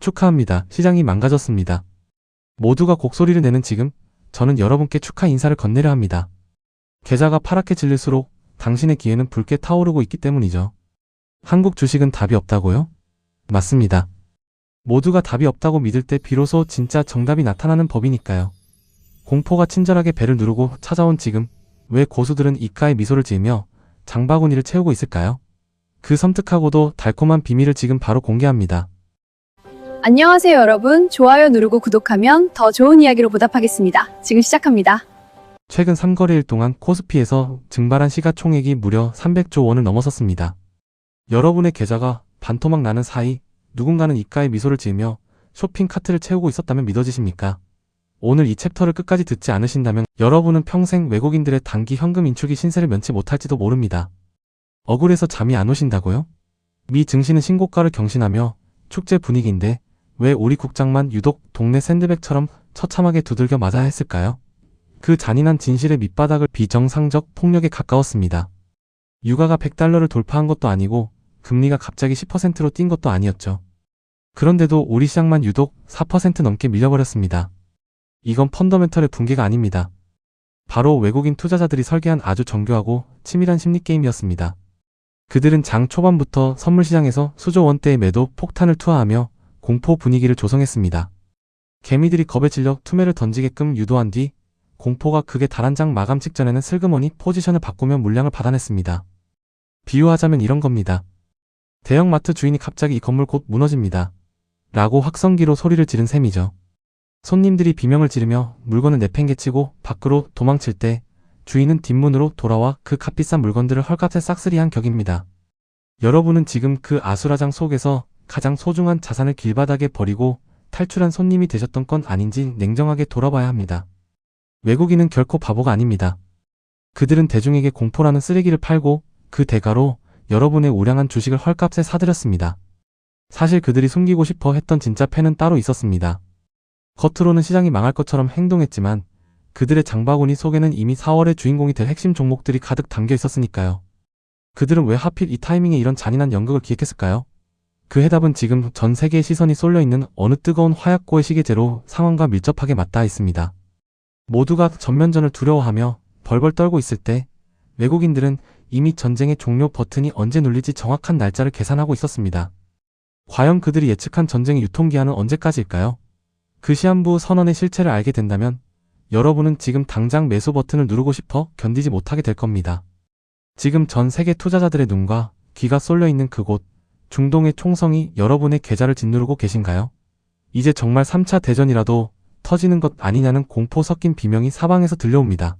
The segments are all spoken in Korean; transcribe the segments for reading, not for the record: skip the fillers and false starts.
축하합니다. 시장이 망가졌습니다. 모두가 곡소리를 내는 지금 저는 여러분께 축하 인사를 건네려 합니다. 계좌가 파랗게 질릴수록 당신의 기회는 붉게 타오르고 있기 때문이죠. 한국 주식은 답이 없다고요? 맞습니다. 모두가 답이 없다고 믿을 때 비로소 진짜 정답이 나타나는 법이니까요. 공포가 친절하게 배를 누르고 찾아온 지금 왜 고수들은 입가에 미소를 지으며 장바구니를 채우고 있을까요? 그 섬뜩하고도 달콤한 비밀을 지금 바로 공개합니다. 안녕하세요 여러분. 좋아요 누르고 구독하면 더 좋은 이야기로 보답하겠습니다. 지금 시작합니다. 최근 3거래일 동안 코스피에서 증발한 시가총액이 무려 300조 원을 넘어섰습니다. 여러분의 계좌가 반토막 나는 사이 누군가는 입가에 미소를 지으며 쇼핑 카트를 채우고 있었다면 믿어지십니까? 오늘 이 챕터를 끝까지 듣지 않으신다면 여러분은 평생 외국인들의 단기 현금 인출기 신세를 면치 못할지도 모릅니다. 억울해서 잠이 안 오신다고요? 미 증시는 신고가를 경신하며 축제 분위기인데 왜 우리 국장만 유독 동네 샌드백처럼 처참하게 두들겨 맞아야 했을까요? 그 잔인한 진실의 밑바닥을 비정상적 폭력에 가까웠습니다. 유가가 100달러를 돌파한 것도 아니고 금리가 갑자기 10%로 뛴 것도 아니었죠. 그런데도 우리 시장만 유독 4% 넘게 밀려버렸습니다. 이건 펀더멘털의 붕괴가 아닙니다. 바로 외국인 투자자들이 설계한 아주 정교하고 치밀한 심리게임이었습니다. 그들은 장 초반부터 선물시장에서 수조 원대의 매도 폭탄을 투하하며 공포 분위기를 조성했습니다. 개미들이 겁에 질려 투매를 던지게끔 유도한 뒤 공포가 극에 달한 장 마감 직전에는 슬그머니 포지션을 바꾸며 물량을 받아냈습니다. 비유하자면 이런 겁니다. 대형마트 주인이 갑자기 이 건물 곧 무너집니다. 라고 확성기로 소리를 지른 셈이죠. 손님들이 비명을 지르며 물건을 내팽개치고 밖으로 도망칠 때 주인은 뒷문으로 돌아와 그 값비싼 물건들을 헐값에 싹쓸이한 격입니다. 여러분은 지금 그 아수라장 속에서 가장 소중한 자산을 길바닥에 버리고 탈출한 손님이 되셨던 건 아닌지 냉정하게 돌아봐야 합니다. 외국인은 결코 바보가 아닙니다. 그들은 대중에게 공포라는 쓰레기를 팔고 그 대가로 여러분의 우량한 주식을 헐값에 사들였습니다. 사실 그들이 숨기고 싶어 했던 진짜 패는 따로 있었습니다. 겉으로는 시장이 망할 것처럼 행동했지만 그들의 장바구니 속에는 이미 4월의 주인공이 될 핵심 종목들이 가득 담겨 있었으니까요. 그들은 왜 하필 이 타이밍에 이런 잔인한 연극을 기획했을까요? 그 해답은 지금 전 세계의 시선이 쏠려있는 어느 뜨거운 화약고의 시계제로 상황과 밀접하게 맞닿아 있습니다. 모두가 전면전을 두려워하며 벌벌 떨고 있을 때 외국인들은 이미 전쟁의 종료 버튼이 언제 눌릴지 정확한 날짜를 계산하고 있었습니다. 과연 그들이 예측한 전쟁의 유통기한은 언제까지일까요? 그 시한부 선언의 실체를 알게 된다면 여러분은 지금 당장 매수 버튼을 누르고 싶어 견디지 못하게 될 겁니다. 지금 전 세계 투자자들의 눈과 귀가 쏠려있는 그곳, 중동의 총성이 여러분의 계좌를 짓누르고 계신가요? 이제 정말 3차 대전이라도 터지는 것 아니냐는 공포 섞인 비명이 사방에서 들려옵니다.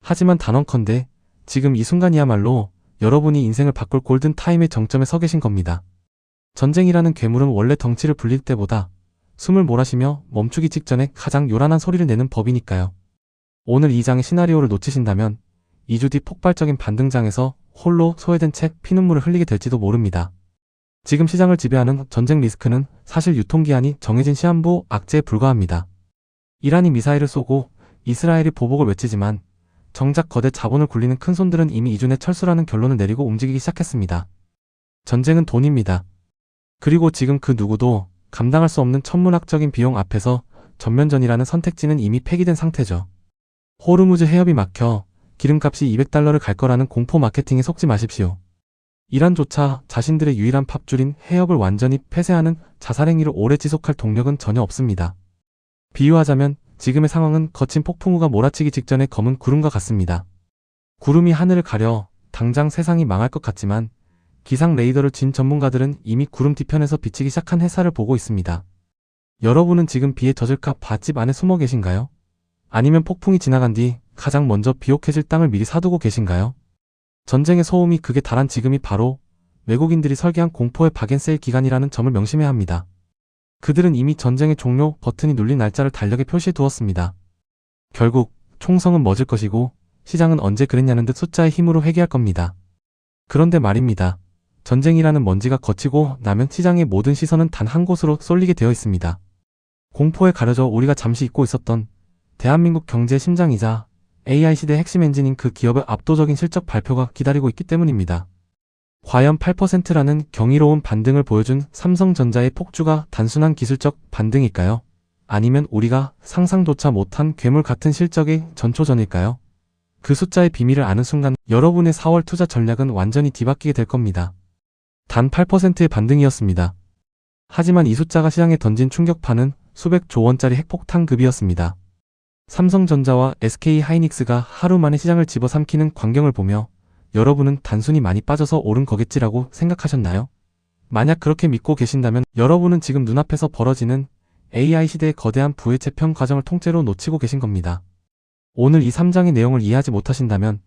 하지만 단언컨대 지금 이 순간이야말로 여러분이 인생을 바꿀 골든타임의 정점에 서 계신 겁니다. 전쟁이라는 괴물은 원래 덩치를 불릴 때보다 숨을 몰아쉬며 멈추기 직전에 가장 요란한 소리를 내는 법이니까요. 오늘 이 장의 시나리오를 놓치신다면 2주 뒤 폭발적인 반등장에서 홀로 소외된 채 피눈물을 흘리게 될지도 모릅니다. 지금 시장을 지배하는 전쟁 리스크는 사실 유통기한이 정해진 시한부 악재에 불과합니다. 이란이 미사일을 쏘고 이스라엘이 보복을 외치지만 정작 거대 자본을 굴리는 큰손들은 이미 이준의 철수라는 결론을 내리고 움직이기 시작했습니다. 전쟁은 돈입니다. 그리고 지금 그 누구도 감당할 수 없는 천문학적인 비용 앞에서 전면전이라는 선택지는 이미 폐기된 상태죠. 호르무즈 해협이 막혀 기름값이 200달러를 갈 거라는 공포 마케팅에 속지 마십시오. 이란조차 자신들의 유일한 팝줄인 해협을 완전히 폐쇄하는 자살행위를 오래 지속할 동력은 전혀 없습니다. 비유하자면 지금의 상황은 거친 폭풍우가 몰아치기 직전의 검은 구름과 같습니다. 구름이 하늘을 가려 당장 세상이 망할 것 같지만 기상 레이더를 진 전문가들은 이미 구름 뒤편에서 비치기 시작한 햇살을 보고 있습니다. 여러분은 지금 비에 젖을까 밭집 안에 숨어 계신가요? 아니면 폭풍이 지나간 뒤 가장 먼저 비옥해질 땅을 미리 사두고 계신가요? 전쟁의 소음이 극에 달한 지금이 바로 외국인들이 설계한 공포의 박앤세일 기간이라는 점을 명심해야 합니다. 그들은 이미 전쟁의 종료 버튼이 눌린 날짜를 달력에 표시해 두었습니다. 결국 총성은 멎을 것이고 시장은 언제 그랬냐는 듯 숫자의 힘으로 회귀할 겁니다. 그런데 말입니다. 전쟁이라는 먼지가 거치고 나면 시장의 모든 시선은 단 한 곳으로 쏠리게 되어 있습니다. 공포에 가려져 우리가 잠시 잊고 있었던 대한민국 경제의 심장이자 AI 시대의 핵심 엔진인 그 기업의 압도적인 실적 발표가 기다리고 있기 때문입니다. 과연 8%라는 경이로운 반등을 보여준 삼성전자의 폭주가 단순한 기술적 반등일까요? 아니면 우리가 상상조차 못한 괴물 같은 실적의 전초전일까요? 그 숫자의 비밀을 아는 순간 여러분의 4월 투자 전략은 완전히 뒤바뀌게 될 겁니다. 단 8%의 반등이었습니다. 하지만 이 숫자가 시장에 던진 충격파는 수백조 원짜리 핵폭탄급이었습니다. 삼성전자와 SK하이닉스가 하루 만에 시장을 집어삼키는 광경을 보며 여러분은 단순히 많이 빠져서 오른 거겠지라고 생각하셨나요? 만약 그렇게 믿고 계신다면 여러분은 지금 눈앞에서 벌어지는 AI 시대의 거대한 부의 재편 과정을 통째로 놓치고 계신 겁니다. 오늘 이 3장의 내용을 이해하지 못하신다면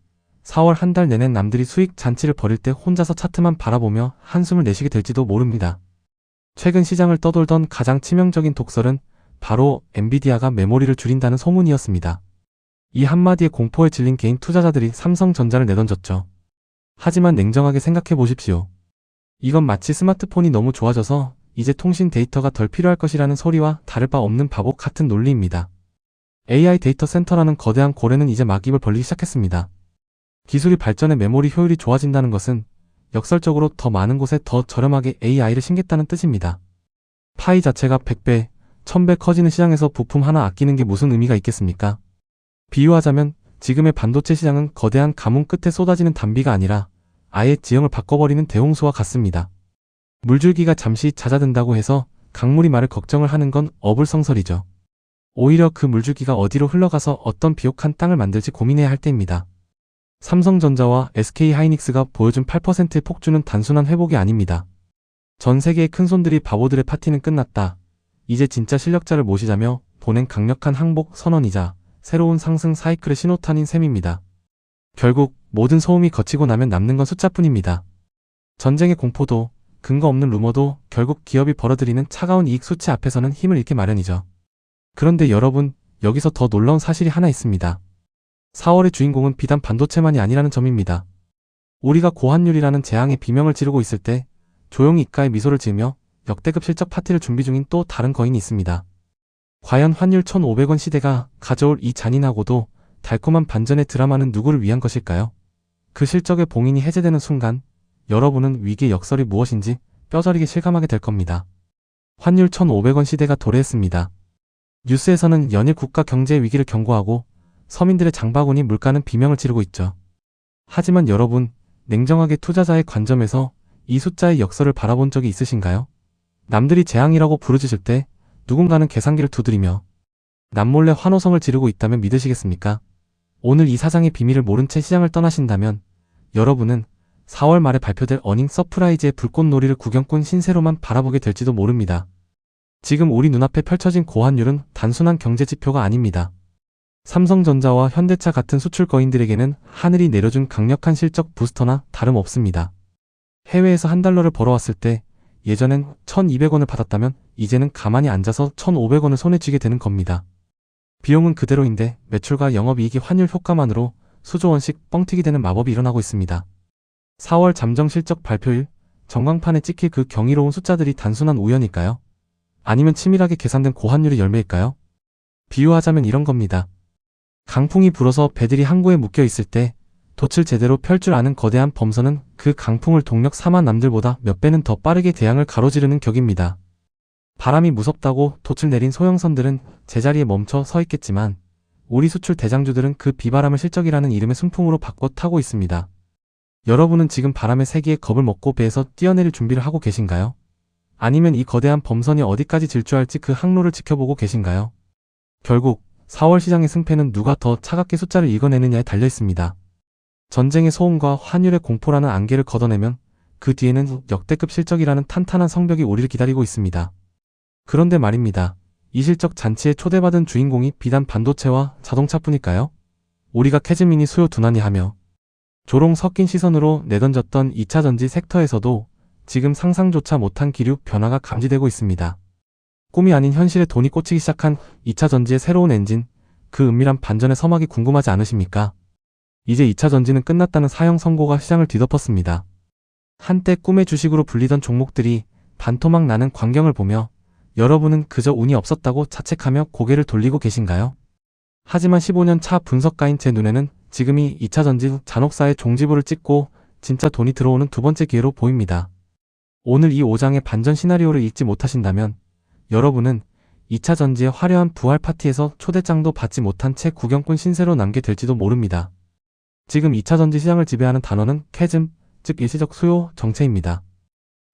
4월 한 달 내내 남들이 수익 잔치를 벌일 때 혼자서 차트만 바라보며 한숨을 내쉬게 될지도 모릅니다. 최근 시장을 떠돌던 가장 치명적인 독설은 바로 엔비디아가 메모리를 줄인다는 소문이었습니다. 이 한마디의 공포에 질린 개인 투자자들이 삼성전자를 내던졌죠. 하지만 냉정하게 생각해 보십시오. 이건 마치 스마트폰이 너무 좋아져서 이제 통신 데이터가 덜 필요할 것이라는 소리와 다를 바 없는 바보 같은 논리입니다. AI 데이터 센터라는 거대한 고래는 이제 막 입을 벌리기 시작했습니다. 기술이 발전해 메모리 효율이 좋아진다는 것은 역설적으로 더 많은 곳에 더 저렴하게 AI를 심겠다는 뜻입니다. 파이 자체가 100배, 1000배 커지는 시장에서 부품 하나 아끼는 게 무슨 의미가 있겠습니까? 비유하자면 지금의 반도체 시장은 거대한 가뭄 끝에 쏟아지는 단비가 아니라 아예 지형을 바꿔버리는 대홍수와 같습니다. 물줄기가 잠시 잦아든다고 해서 강물이 마를 걱정을 하는 건 어불성설이죠. 오히려 그 물줄기가 어디로 흘러가서 어떤 비옥한 땅을 만들지 고민해야 할 때입니다. 삼성전자와 SK하이닉스가 보여준 8%의 폭주는 단순한 회복이 아닙니다. 전 세계의 큰손들이 바보들의 파티는 끝났다. 이제 진짜 실력자를 모시자며 보낸 강력한 항복 선언이자 새로운 상승 사이클의 신호탄인 셈입니다. 결국 모든 소음이 거치고 나면 남는 건 숫자뿐입니다. 전쟁의 공포도 근거 없는 루머도 결국 기업이 벌어들이는 차가운 이익 수치 앞에서는 힘을 잃게 마련이죠. 그런데 여러분, 여기서 더 놀라운 사실이 하나 있습니다. 4월의 주인공은 비단 반도체만이 아니라는 점입니다. 우리가 고환율이라는 재앙의 비명을 지르고 있을 때 조용히 입가에 미소를 지으며 역대급 실적 파티를 준비 중인 또 다른 거인이 있습니다. 과연 환율 1,500원 시대가 가져올 이 잔인하고도 달콤한 반전의 드라마는 누구를 위한 것일까요? 그 실적의 봉인이 해제되는 순간 여러분은 위기의 역설이 무엇인지 뼈저리게 실감하게 될 겁니다. 환율 1,500원 시대가 도래했습니다. 뉴스에서는 연일 국가 경제 위기를 경고하고 서민들의 장바구니 물가는 비명을 지르고 있죠. 하지만 여러분, 냉정하게 투자자의 관점에서 이 숫자의 역설을 바라본 적이 있으신가요? 남들이 재앙이라고 부르짖을 때 누군가는 계산기를 두드리며 남몰래 환호성을 지르고 있다면 믿으시겠습니까? 오늘 이 사장의 비밀을 모른 채 시장을 떠나신다면 여러분은 4월 말에 발표될 어닝 서프라이즈의 불꽃놀이를 구경꾼 신세로만 바라보게 될지도 모릅니다. 지금 우리 눈앞에 펼쳐진 고환율은 단순한 경제 지표가 아닙니다. 삼성전자와 현대차 같은 수출 거인들에게는 하늘이 내려준 강력한 실적 부스터나 다름없습니다. 해외에서 한 달러를 벌어왔을 때 예전엔 1,200원을 받았다면 이제는 가만히 앉아서 1,500원을 손에 쥐게 되는 겁니다. 비용은 그대로인데 매출과 영업이익이 환율 효과만으로 수조 원씩 뻥튀기 되는 마법이 일어나고 있습니다. 4월 잠정 실적 발표일, 전광판에 찍힐 그 경이로운 숫자들이 단순한 우연일까요? 아니면 치밀하게 계산된 고환율의 열매일까요? 비유하자면 이런 겁니다. 강풍이 불어서 배들이 항구에 묶여 있을 때 돛을 제대로 펼 줄 아는 거대한 범선은 그 강풍을 동력 삼아 남들보다 몇 배는 더 빠르게 대양을 가로지르는 격입니다. 바람이 무섭다고 돛을 내린 소형선들은 제자리에 멈춰 서 있겠지만 우리 수출 대장주들은 그 비바람을 실적이라는 이름의 순풍으로 바꿔 타고 있습니다. 여러분은 지금 바람의 세기에 겁을 먹고 배에서 뛰어내릴 준비를 하고 계신가요? 아니면 이 거대한 범선이 어디까지 질주할지 그 항로를 지켜보고 계신가요? 결국 4월 시장의 승패는 누가 더 차갑게 숫자를 읽어내느냐에 달려 있습니다. 전쟁의 소음과 환율의 공포라는 안개를 걷어내면 그 뒤에는 역대급 실적이라는 탄탄한 성벽이 우리를 기다리고 있습니다. 그런데 말입니다. 이 실적 잔치에 초대받은 주인공이 비단 반도체와 자동차뿐일까요? 우리가 캐즈민이 수요 둔화니하며 조롱 섞인 시선으로 내던졌던 2차전지 섹터에서도 지금 상상조차 못한 기류 변화가 감지되고 있습니다. 꿈이 아닌 현실에 돈이 꽂히기 시작한 2차전지의 새로운 엔진, 그 은밀한 반전의 서막이 궁금하지 않으십니까? 이제 2차전지는 끝났다는 사형 선고가 시장을 뒤덮었습니다. 한때 꿈의 주식으로 불리던 종목들이 반토막 나는 광경을 보며 여러분은 그저 운이 없었다고 자책하며 고개를 돌리고 계신가요? 하지만 15년 차 분석가인 제 눈에는 지금이 2차전지 잔혹사의 종지부를 찍고 진짜 돈이 들어오는 두 번째 기회로 보입니다. 오늘 이 5장의 반전 시나리오를 읽지 못하신다면 여러분은 2차 전지의 화려한 부활 파티에서 초대장도 받지 못한 채 구경꾼 신세로 남게 될지도 모릅니다. 지금 2차 전지 시장을 지배하는 단어는 캐즘, 즉 일시적 수요 정체입니다.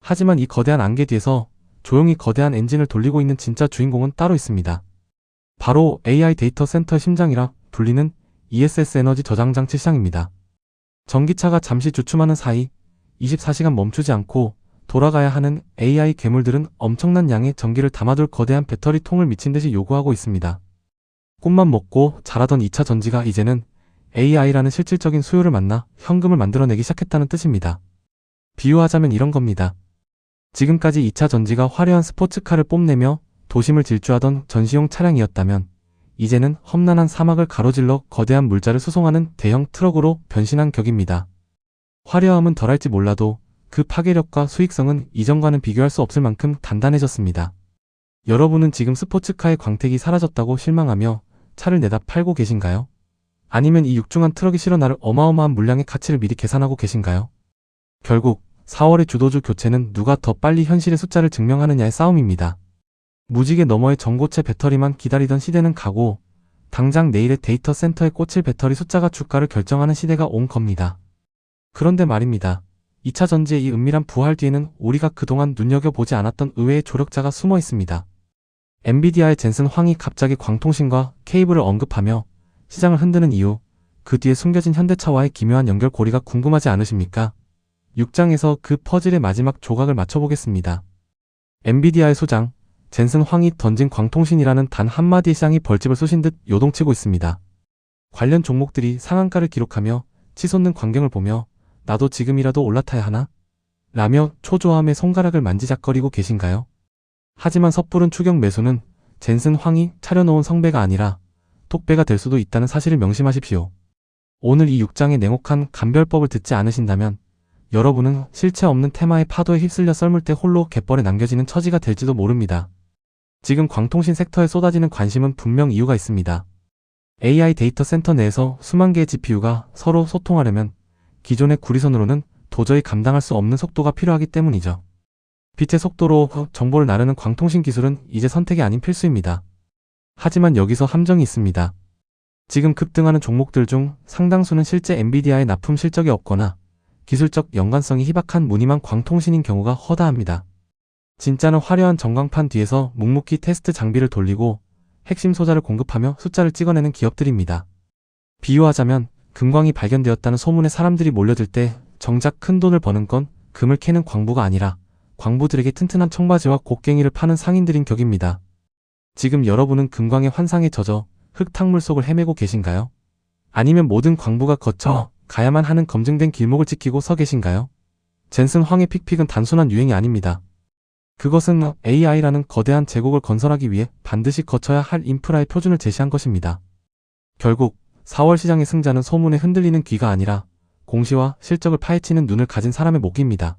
하지만 이 거대한 안개 뒤에서 조용히 거대한 엔진을 돌리고 있는 진짜 주인공은 따로 있습니다. 바로 AI 데이터 센터의 심장이라 불리는 ESS 에너지 저장 장치 시장입니다. 전기차가 잠시 주춤하는 사이 24시간 멈추지 않고 돌아가야 하는 AI 괴물들은 엄청난 양의 전기를 담아둘 거대한 배터리 통을 미친 듯이 요구하고 있습니다. 꿈만 먹고 자라던 2차 전지가 이제는 AI라는 실질적인 수요를 만나 현금을 만들어내기 시작했다는 뜻입니다. 비유하자면 이런 겁니다. 지금까지 2차 전지가 화려한 스포츠카를 뽐내며 도심을 질주하던 전시용 차량이었다면 이제는 험난한 사막을 가로질러 거대한 물자를 수송하는 대형 트럭으로 변신한 격입니다. 화려함은 덜할지 몰라도 그 파괴력과 수익성은 이전과는 비교할 수 없을 만큼 단단해졌습니다. 여러분은 지금 스포츠카의 광택이 사라졌다고 실망하며 차를 내다 팔고 계신가요? 아니면 이 육중한 트럭이 실어 나를 어마어마한 물량의 가치를 미리 계산하고 계신가요? 결국 4월의 주도주 교체는 누가 더 빨리 현실의 숫자를 증명하느냐의 싸움입니다. 무지개 너머의 전고체 배터리만 기다리던 시대는 가고 당장 내일의 데이터 센터에 꽂힐 배터리 숫자가 주가를 결정하는 시대가 온 겁니다. 그런데 말입니다. 2차 전지의 이 은밀한 부활 뒤에는 우리가 그동안 눈여겨보지 않았던 의외의 조력자가 숨어 있습니다. 엔비디아의 젠슨 황이 갑자기 광통신과 케이블을 언급하며 시장을 흔드는 이유, 그 뒤에 숨겨진 현대차와의 기묘한 연결고리가 궁금하지 않으십니까? 6장에서 그 퍼즐의 마지막 조각을 맞춰보겠습니다. 엔비디아의 소장, 젠슨 황이 던진 광통신이라는 단 한마디의 시장이 벌집을 쏘신 듯 요동치고 있습니다. 관련 종목들이 상한가를 기록하며 치솟는 광경을 보며 나도 지금이라도 올라타야 하나? 라며 초조함에 손가락을 만지작거리고 계신가요? 하지만 섣부른 추격 매수는 젠슨 황이 차려놓은 성배가 아니라 톡배가 될 수도 있다는 사실을 명심하십시오. 오늘 이 6장의 냉혹한 감별법을 듣지 않으신다면 여러분은 실체 없는 테마의 파도에 휩쓸려 썰물 때 홀로 갯벌에 남겨지는 처지가 될지도 모릅니다. 지금 광통신 섹터에 쏟아지는 관심은 분명 이유가 있습니다. AI 데이터 센터 내에서 수만 개의 GPU가 서로 소통하려면 기존의 구리선으로는 도저히 감당할 수 없는 속도가 필요하기 때문이죠. 빛의 속도로 정보를 나르는 광통신 기술은 이제 선택이 아닌 필수입니다. 하지만 여기서 함정이 있습니다. 지금 급등하는 종목들 중 상당수는 실제 엔비디아의 납품 실적이 없거나 기술적 연관성이 희박한 무늬만 광통신인 경우가 허다합니다. 진짜는 화려한 전광판 뒤에서 묵묵히 테스트 장비를 돌리고 핵심 소자를 공급하며 숫자를 찍어내는 기업들입니다. 비유하자면 금광이 발견되었다는 소문에 사람들이 몰려들 때 정작 큰 돈을 버는 건 금을 캐는 광부가 아니라 광부들에게 튼튼한 청바지와 곡괭이를 파는 상인들인 격입니다. 지금 여러분은 금광의 환상에 젖어 흙탕물 속을 헤매고 계신가요? 아니면 모든 광부가 거쳐 가야만 하는 검증된 길목을 지키고 서 계신가요? 젠슨 황의 픽픽은 단순한 유행이 아닙니다. 그것은 AI라는 거대한 제국을 건설하기 위해 반드시 거쳐야 할 인프라의 표준을 제시한 것입니다. 결국 4월 시장의 승자는 소문에 흔들리는 귀가 아니라 공시와 실적을 파헤치는 눈을 가진 사람의 목입니다.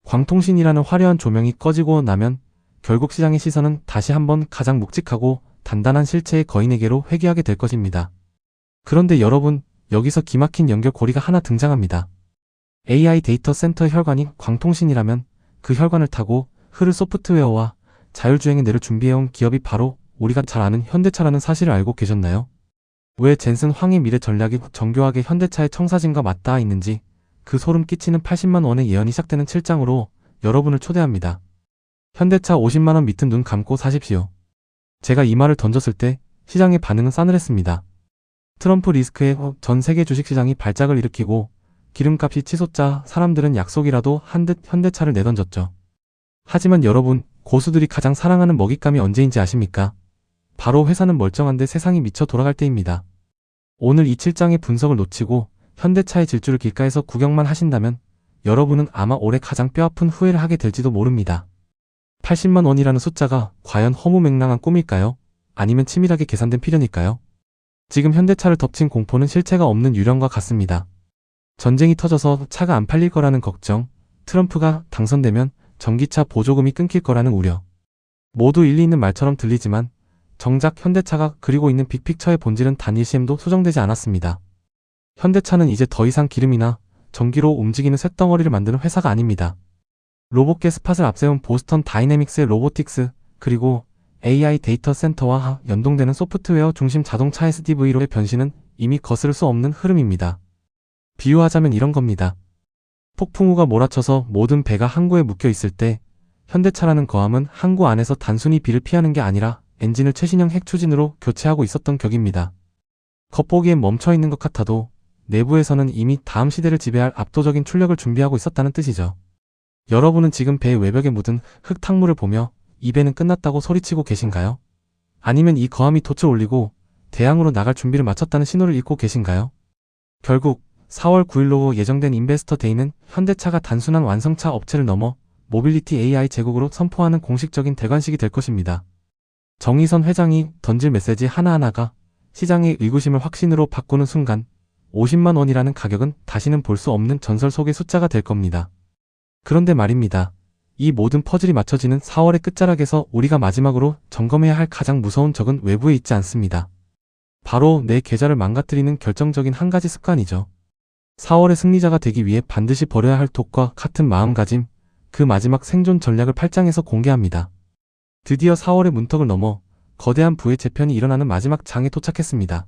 광통신이라는 화려한 조명이 꺼지고 나면 결국 시장의 시선은 다시 한번 가장 묵직하고 단단한 실체의 거인에게로 회귀하게 될 것입니다. 그런데 여러분, 여기서 기막힌 연결고리가 하나 등장합니다. AI 데이터 센터의 혈관이 광통신이라면 그 혈관을 타고 흐를 소프트웨어와 자율주행의 뇌를 준비해온 기업이 바로 우리가 잘 아는 현대차라는 사실을 알고 계셨나요? 왜 젠슨 황의 미래 전략이 정교하게 현대차의 청사진과 맞닿아 있는지 그 소름 끼치는 80만 원의 예언이 시작되는 7장으로 여러분을 초대합니다. 현대차 50만 원 밑은 눈 감고 사십시오. 제가 이 말을 던졌을 때 시장의 반응은 싸늘했습니다. 트럼프 리스크에 전 세계 주식시장이 발작을 일으키고 기름값이 치솟자 사람들은 약속이라도 한 듯 현대차를 내던졌죠. 하지만 여러분, 고수들이 가장 사랑하는 먹잇감이 언제인지 아십니까? 바로 회사는 멀쩡한데 세상이 미쳐 돌아갈 때입니다. 오늘 이 7장의 분석을 놓치고 현대차의 질주를 길가에서 구경만 하신다면 여러분은 아마 올해 가장 뼈아픈 후회를 하게 될지도 모릅니다. 80만 원이라는 숫자가 과연 허무맹랑한 꿈일까요? 아니면 치밀하게 계산된 필연일까요? 지금 현대차를 덮친 공포는 실체가 없는 유령과 같습니다. 전쟁이 터져서 차가 안 팔릴 거라는 걱정, 트럼프가 당선되면 전기차 보조금이 끊길 거라는 우려. 모두 일리 있는 말처럼 들리지만 정작 현대차가 그리고 있는 빅픽처의 본질은 단 일시엠도 수정되지 않았습니다. 현대차는 이제 더 이상 기름이나 전기로 움직이는 쇳덩어리를 만드는 회사가 아닙니다. 로봇계 스팟을 앞세운 보스턴 다이내믹스의 로보틱스, 그리고 AI 데이터 센터와 연동되는 소프트웨어 중심 자동차 SDV로의 변신은 이미 거스를 수 없는 흐름입니다. 비유하자면 이런 겁니다. 폭풍우가 몰아쳐서 모든 배가 항구에 묶여 있을 때 현대차라는 거함은 항구 안에서 단순히 비를 피하는 게 아니라 엔진을 최신형 핵추진으로 교체하고 있었던 격입니다. 겉보기엔 멈춰있는 것 같아도 내부에서는 이미 다음 시대를 지배할 압도적인 출력을 준비하고 있었다는 뜻이죠. 여러분은 지금 배의 외벽에 묻은 흙탕물을 보며 이 배는 끝났다고 소리치고 계신가요? 아니면 이 거함이 돛을 올리고 대항으로 나갈 준비를 마쳤다는 신호를 읽고 계신가요? 결국 4월 9일로 예정된 인베스터 데이는 현대차가 단순한 완성차 업체를 넘어 모빌리티 AI 제국으로 선포하는 공식적인 대관식이 될 것입니다. 정의선 회장이 던질 메시지 하나하나가 시장의 의구심을 확신으로 바꾸는 순간 50만 원이라는 가격은 다시는 볼 수 없는 전설 속의 숫자가 될 겁니다. 그런데 말입니다. 이 모든 퍼즐이 맞춰지는 4월의 끝자락에서 우리가 마지막으로 점검해야 할 가장 무서운 적은 외부에 있지 않습니다. 바로 내 계좌를 망가뜨리는 결정적인 한 가지 습관이죠. 4월의 승리자가 되기 위해 반드시 버려야 할 독과 같은 마음가짐, 그 마지막 생존 전략을 8장에서 공개합니다. 드디어 4월의 문턱을 넘어 거대한 부의 재편이 일어나는 마지막 장에 도착했습니다.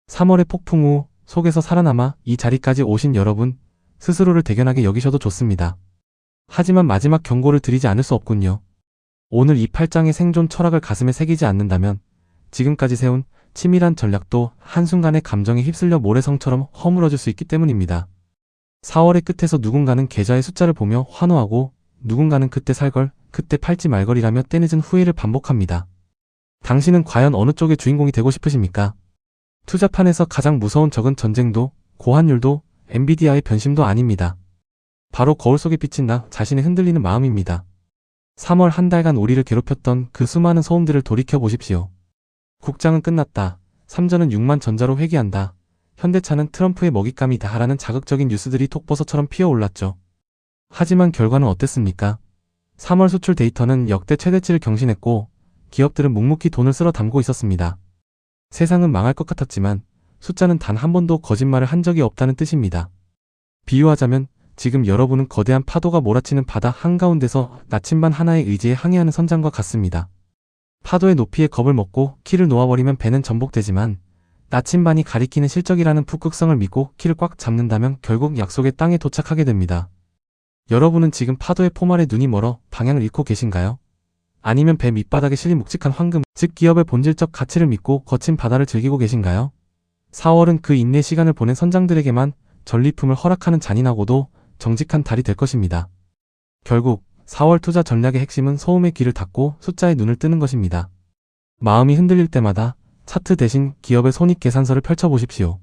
3월의 폭풍우 속에서 살아남아 이 자리까지 오신 여러분, 스스로를 대견하게 여기셔도 좋습니다. 하지만 마지막 경고를 드리지 않을 수 없군요. 오늘 이 8장의 생존 철학을 가슴에 새기지 않는다면 지금까지 세운 치밀한 전략도 한순간의 감정에 휩쓸려 모래성처럼 허물어질 수 있기 때문입니다. 4월의 끝에서 누군가는 계좌의 숫자를 보며 환호하고 누군가는 그때 살 걸, 그때 팔지 말 걸이라며 때늦은 후회를 반복합니다. 당신은 과연 어느 쪽의 주인공이 되고 싶으십니까? 투자판에서 가장 무서운 적은 전쟁도, 고환율도, 엔비디아의 변심도 아닙니다. 바로 거울 속에 비친 나 자신의 흔들리는 마음입니다. 3월 한 달간 우리를 괴롭혔던 그 수많은 소음들을 돌이켜 보십시오. 국장은 끝났다. 삼전은 6만 전자로 회귀한다. 현대차는 트럼프의 먹잇감이다 하라는 자극적인 뉴스들이 톡버섯처럼 피어올랐죠. 하지만 결과는 어땠습니까? 3월 수출 데이터는 역대 최대치를 경신했고 기업들은 묵묵히 돈을 쓸어 담고 있었습니다. 세상은 망할 것 같았지만 숫자는 단 한 번도 거짓말을 한 적이 없다는 뜻입니다. 비유하자면 지금 여러분은 거대한 파도가 몰아치는 바다 한가운데서 나침반 하나의 의지에 항해하는 선장과 같습니다. 파도의 높이에 겁을 먹고 키를 놓아버리면 배는 전복되지만 나침반이 가리키는 실적이라는 북극성을 믿고 키를 꽉 잡는다면 결국 약속의 땅에 도착하게 됩니다. 여러분은 지금 파도의 포말에 눈이 멀어 방향을 잃고 계신가요? 아니면 배 밑바닥에 실린 묵직한 황금, 즉 기업의 본질적 가치를 믿고 거친 바다를 즐기고 계신가요? 4월은 그 인내 시간을 보낸 선장들에게만 전리품을 허락하는 잔인하고도 정직한 달이 될 것입니다. 결국 4월 투자 전략의 핵심은 소음의 귀를 닫고 숫자에 눈을 뜨는 것입니다. 마음이 흔들릴 때마다 차트 대신 기업의 손익계산서를 펼쳐보십시오.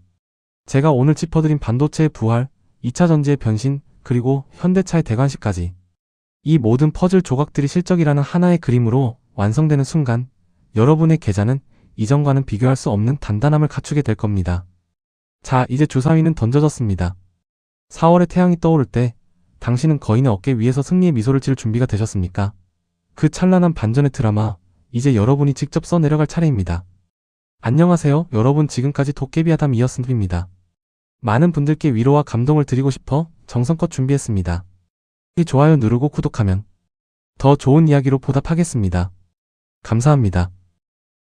제가 오늘 짚어드린 반도체의 부활, 2차 전지의 변신, 그리고 현대차의 대관식까지 이 모든 퍼즐 조각들이 실적이라는 하나의 그림으로 완성되는 순간 여러분의 계좌는 이전과는 비교할 수 없는 단단함을 갖추게 될 겁니다. 자, 이제 주사위는 던져졌습니다. 4월의 태양이 떠오를 때 당신은 거인의 어깨 위에서 승리의 미소를 지을 준비가 되셨습니까? 그 찬란한 반전의 드라마, 이제 여러분이 직접 써내려갈 차례입니다. 안녕하세요, 여러분. 지금까지 도깨비아담이었습니다. 많은 분들께 위로와 감동을 드리고 싶어 정성껏 준비했습니다. 좋아요 누르고 구독하면 더 좋은 이야기로 보답하겠습니다. 감사합니다.